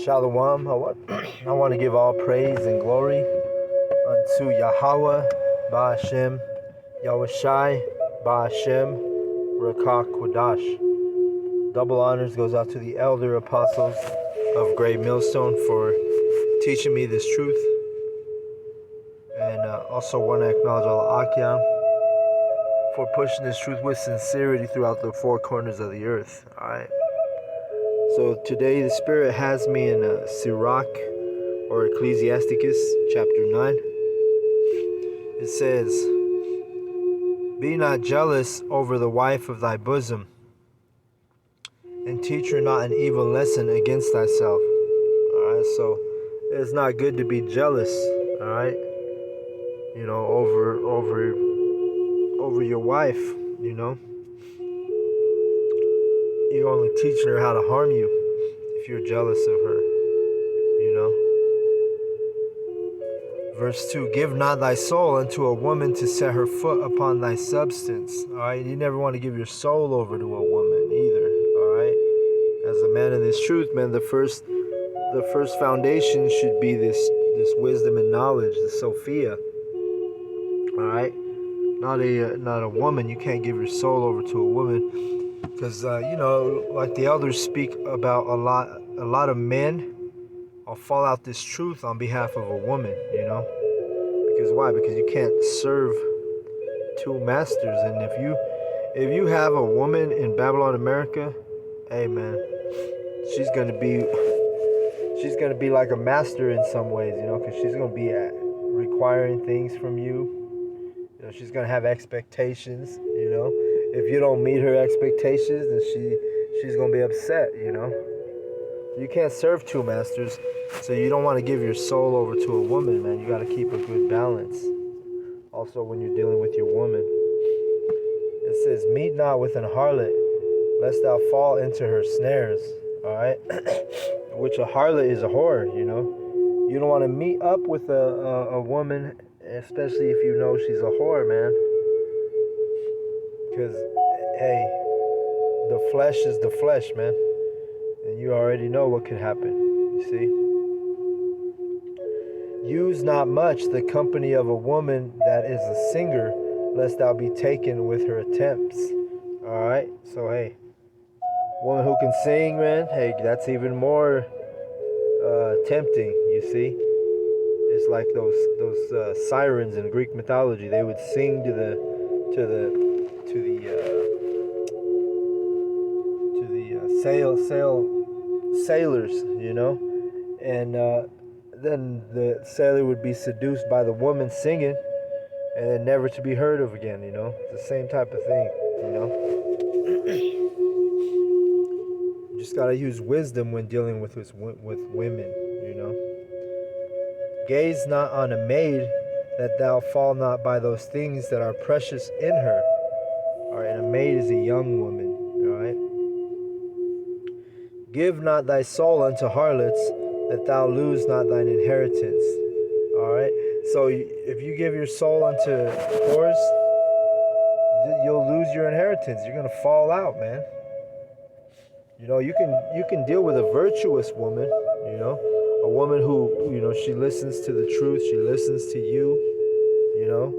Shalom. I want to give all praise and glory unto Yahweh, Ba'ashem, Yahushai, Ba'ashem, Rakah Kodash. Double honors goes out to the elder apostles of Great Millstone for teaching me this truth. And also want to acknowledge all Akyam for pushing this truth with sincerity throughout the four corners of the earth. Alright. So today the Spirit has me in Sirach, or Ecclesiasticus, chapter 9. It says, "Be not jealous over the wife of thy bosom, and teach her not an evil lesson against thyself." Alright, so it's not good to be jealous, alright? You know, over your wife, you know. You're only teaching her how to harm you if you're jealous of her, you know. Verse 2, "Give not thy soul unto a woman to set her foot upon thy substance." Alright, you never want to give your soul over to a woman either. Alright. As a man in this truth, man, the first foundation should be this wisdom and knowledge, the Sophia. Alright? Not a woman. You can't give your soul over to a woman. Because, you know, like the elders speak about a lot of men will fall out this truth on behalf of a woman, you know. Because why? Because you can't serve two masters. And if you have a woman in Babylon, America, hey man, she's gonna be like a master in some ways, you know, because she's gonna be requiring things from you. You know, she's gonna have expectations, you know. If you don't meet her expectations, then she's gonna be upset, you know. You can't serve two masters, so you don't want to give your soul over to a woman, man. You got to keep a good balance. Also, when you're dealing with your woman, it says, "Meet not with an harlot, lest thou fall into her snares." All right, which a harlot is a whore, you know. You don't want to meet up with a woman, especially if you know she's a whore, man. Because, hey, the flesh is the flesh, man. And you already know what can happen, you see. "Use not much the company of a woman that is a singer, lest thou be taken with her attempts." Alright, so hey, woman who can sing, man, hey, that's even more tempting, you see. It's like those sirens in Greek mythology. They would sing to the sailors, you know, and then the sailor would be seduced by the woman singing, and then never to be heard of again, you know. It's the same type of thing, you know. You just gotta use wisdom when dealing with women, you know. "Gaze not on a maid, that thou fall not by those things that are precious in her." Alright, and a maid is a young woman, alright. "Give not thy soul unto harlots, that thou lose not thine inheritance." Alright, so if you give your soul unto whores, you'll lose your inheritance. You're gonna fall out, man. You know, you can deal with a virtuous woman, you know, a woman who, you know, she listens to the truth, she listens to you, you know.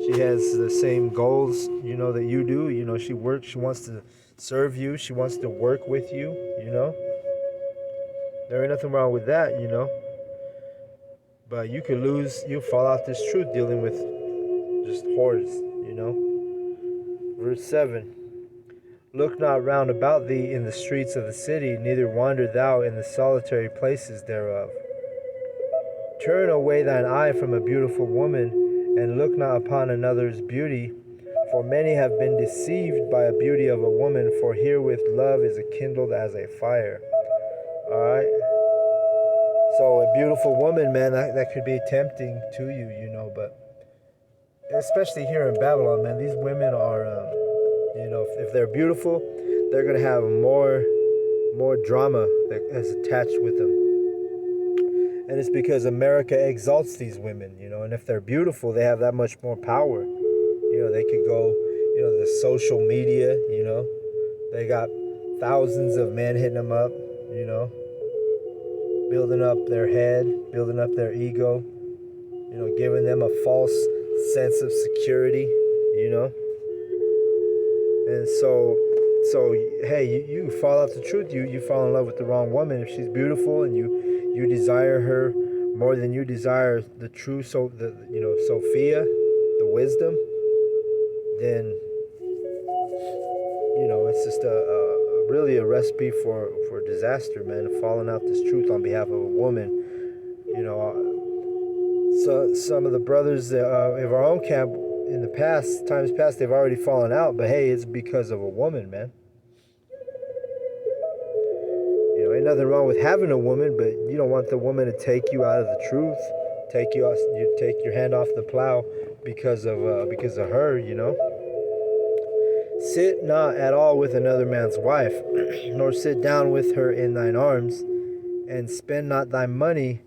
She has the same goals, you know, that you do. You know, she wants to serve you, she wants to work with you, you know. There ain't nothing wrong with that, you know. But you fall out this truth dealing with just whores, you know. Verse 7, "Look not round about thee in the streets of the city, neither wander thou in the solitary places thereof. Turn away thine eye from a beautiful woman, and look not upon another's beauty. For many have been deceived by a beauty of a woman, for herewith love is kindled as a fire." Alright? So a beautiful woman, man, that could be tempting to you, you know, but especially here in Babylon, man, these women are, you know, if they're beautiful, they're going to have more drama that is attached with them. And it's because America exalts these women, you know, and if they're beautiful, they have that much more power. You know, they could go, you know, the social media, you know, they got thousands of men hitting them up, you know. building up their head, building up their ego, giving them a false sense of security, And so hey, you fall out the truth. You fall in love with the wrong woman if she's beautiful and you desire her more than you desire the true Sophia, the wisdom. Then it's just really a recipe for disaster, man. Falling out this truth on behalf of a woman. So some of the brothers of our own camp in the times past, they've already fallen out. But hey, it's because of a woman, man. Ain't nothing wrong with having a woman, but you don't want the woman to take you out of the truth, take your hand off the plow because of her. Sit not at all with another man's wife, nor sit down with her in thine arms, and spend not thy money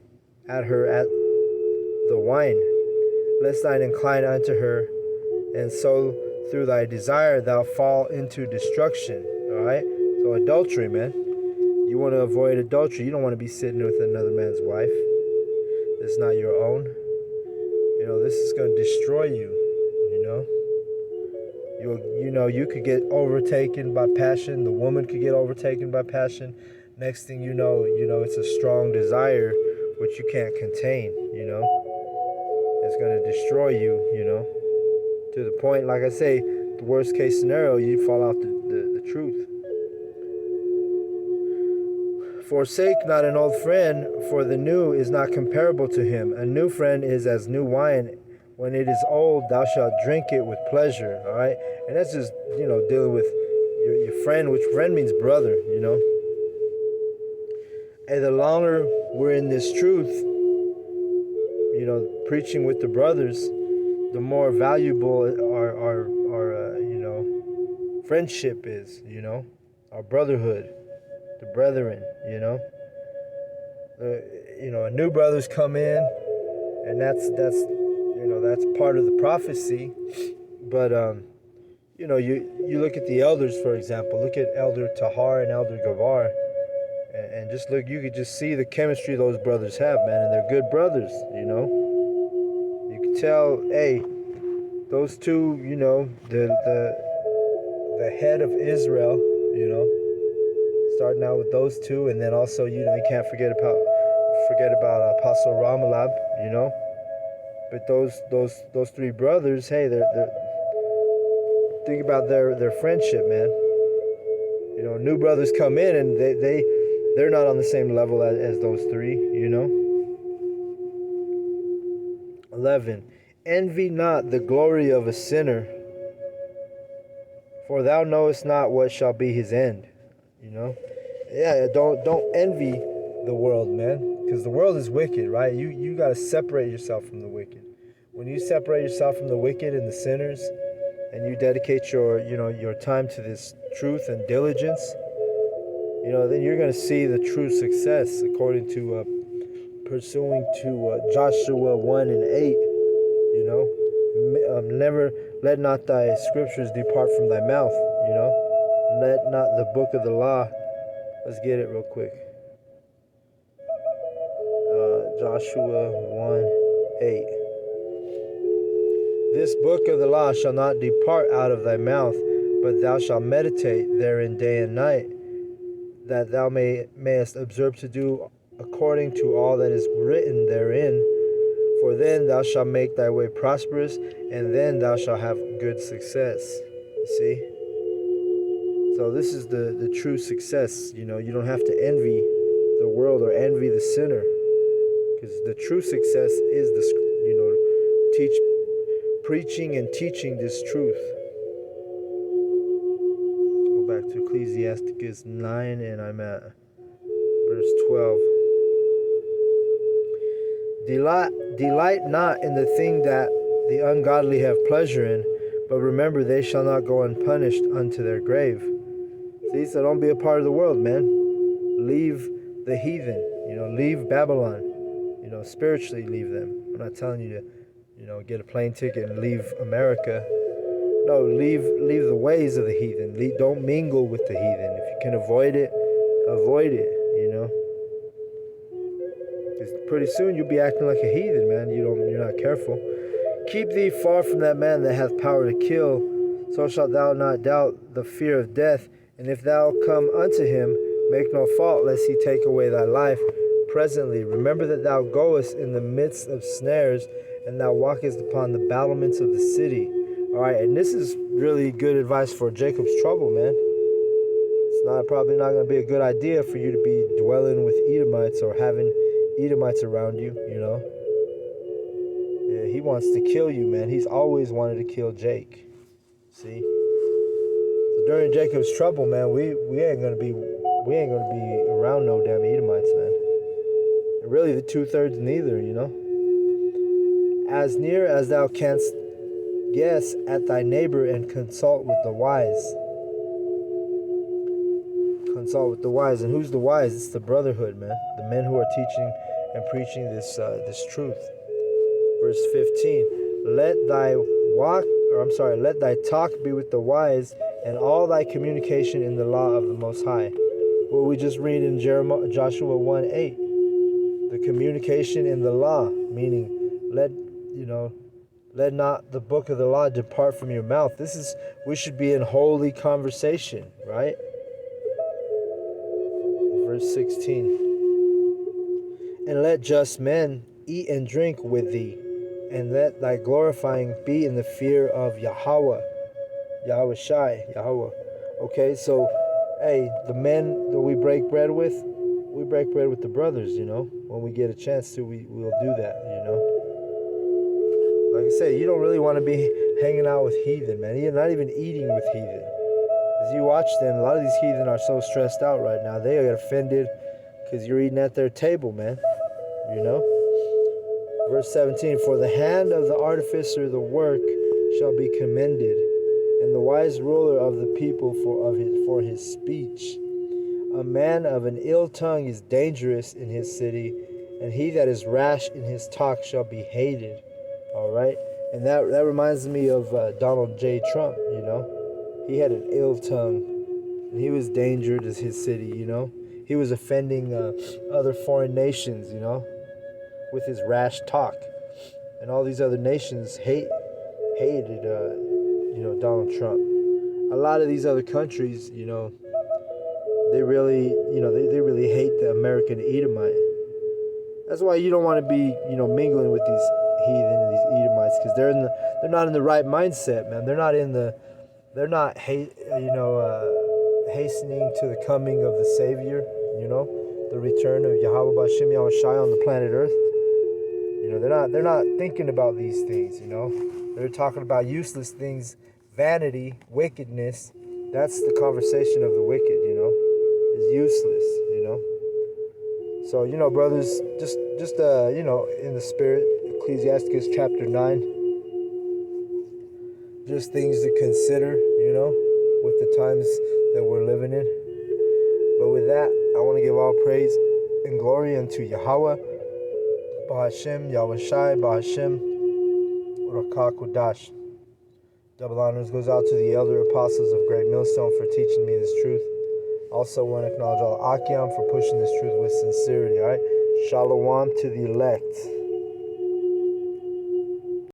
at her at the wine, lest thine incline unto her, and so through thy desire thou fall into destruction. All right? So adultery, man. You want to avoid adultery. You don't want to be sitting with another man's wife that's not your own. This is going to destroy you, You could get overtaken by passion. The woman could get overtaken by passion. Next thing you know, it's a strong desire which you can't contain, It's going to destroy you, To the point, like I say, the worst case scenario, you fall out the truth. Forsake not an old friend, for the new is not comparable to him. A new friend is as new wine. When it is old, thou shalt drink it with pleasure. All right? And that's just, dealing with your friend, which friend means brother, And the longer we're in this truth, preaching with the brothers, the more valuable our friendship is, our brotherhood, the brethren, new brothers come in, and that's part of the prophecy. But you look at the elders, for example. Look at Elder Tahar and Elder Gavar, and just look. You could just see the chemistry those brothers have, man, and they're good brothers. You can tell. Hey, those two, the head of Israel, starting out with those two, and then also you can't forget about Apostle Ramalab, But those three brothers, hey, they're think about their friendship, man. New brothers come in and they're not on the same level as those three, 11. Envy not the glory of a sinner, for thou knowest not what shall be his end. Yeah, don't envy the world, man, because the world is wicked, right? You got to separate yourself from the wicked. When you separate yourself from the wicked and the sinners, and you dedicate your time to this truth and diligence, then you're going to see the true success according to pursuing to Joshua 1 and 8. Never let not thy scriptures depart from thy mouth. Let not the book of the law. Let's get it real quick. Joshua 1:8. This book of the law shall not depart out of thy mouth, but thou shalt meditate therein day and night, that thou mayest observe to do according to all that is written therein. For then thou shalt make thy way prosperous, and then thou shalt have good success. You see? So this is the true success. You don't have to envy the world or envy the sinner, because the true success is preaching and teaching this truth. Go back to Ecclesiasticus 9, and I'm at verse 12. Delight not in the thing that the ungodly have pleasure in, but remember they shall not go unpunished unto their grave. See, so don't be a part of the world, man. Leave the heathen, leave Babylon, spiritually leave them. I'm not telling you to, get a plane ticket and leave America. No, leave the ways of the heathen. Don't mingle with the heathen. If you can avoid it, avoid it, Because pretty soon you'll be acting like a heathen, man. You're not careful. Keep thee far from that man that hath power to kill, so shalt thou not doubt the fear of death. And if thou come unto him, make no fault, lest he take away thy life presently. Remember that thou goest in the midst of snares, and thou walkest upon the battlements of the city. All right, and this is really good advice for Jacob's trouble, man. It's probably not going to be a good idea for you to be dwelling with Edomites or having Edomites around you, you know. Yeah, he wants to kill you, man. He's always wanted to kill Jake. See? So during Jacob's trouble, man, we ain't gonna be around no damn Edomites, man. And really, the 2/3 neither, you know. As near as thou canst guess at thy neighbor, and consult with the wise. Consult with the wise, and who's the wise? It's the brotherhood, man. The men who are teaching and preaching this truth. Verse 15. Let thy talk be with the wise, and all thy communication in the law of the Most High. What we just read in Joshua 1:8. The communication in the law, meaning let not the book of the law depart from your mouth. We should be in holy conversation, right? Verse 16. And let just men eat and drink with thee, and let thy glorifying be in the fear of Yahweh. Yahweh. Okay, so, hey, the men that we break bread with the brothers, you know. When we get a chance to, we'll do that, you know. Like I say, you don't really want to be hanging out with heathen, man. You're not even eating with heathen. As you watch them, a lot of these heathen are so stressed out right now. They get offended because you're eating at their table, man. You know? Verse 17, for the hand of the artificer the work shall be commended, and the wise ruler of the people for his speech. A man of an ill tongue is dangerous in his city, and he that is rash in his talk shall be hated. All right? And that reminds me of Donald J. Trump, you know? He had an ill tongue, and he was dangerous to his city, you know? He was offending other foreign nations, you know, with his rash talk. And all these other nations hated Donald Trump. A lot of these other countries, you know, they really hate the American Edomite. That's why you don't want to be, you know, mingling with these heathen and these Edomites, because they're not in the right mindset, man. They're not hastening to the coming of the Savior, you know, the return of Yahweh B'Shem Yahushai on the planet Earth. You know, they're not thinking about these things, you know. They're talking about useless things, vanity, wickedness. That's the conversation of the wicked, you know, is useless, you know. So, you know, brothers, just you know, in the spirit, Ecclesiastes chapter 9, just things to consider, you know, with the times that we're living in. But with that, I want to give all praise and glory unto Yahweh, B'Hashem, Yahushai, B'Hashem, Rakah Kodash. Double honors goes out to the elder apostles of Great Millstone for teaching me this truth. Also want to acknowledge all Akiam for pushing this truth with sincerity, all right? Shalom to the elect.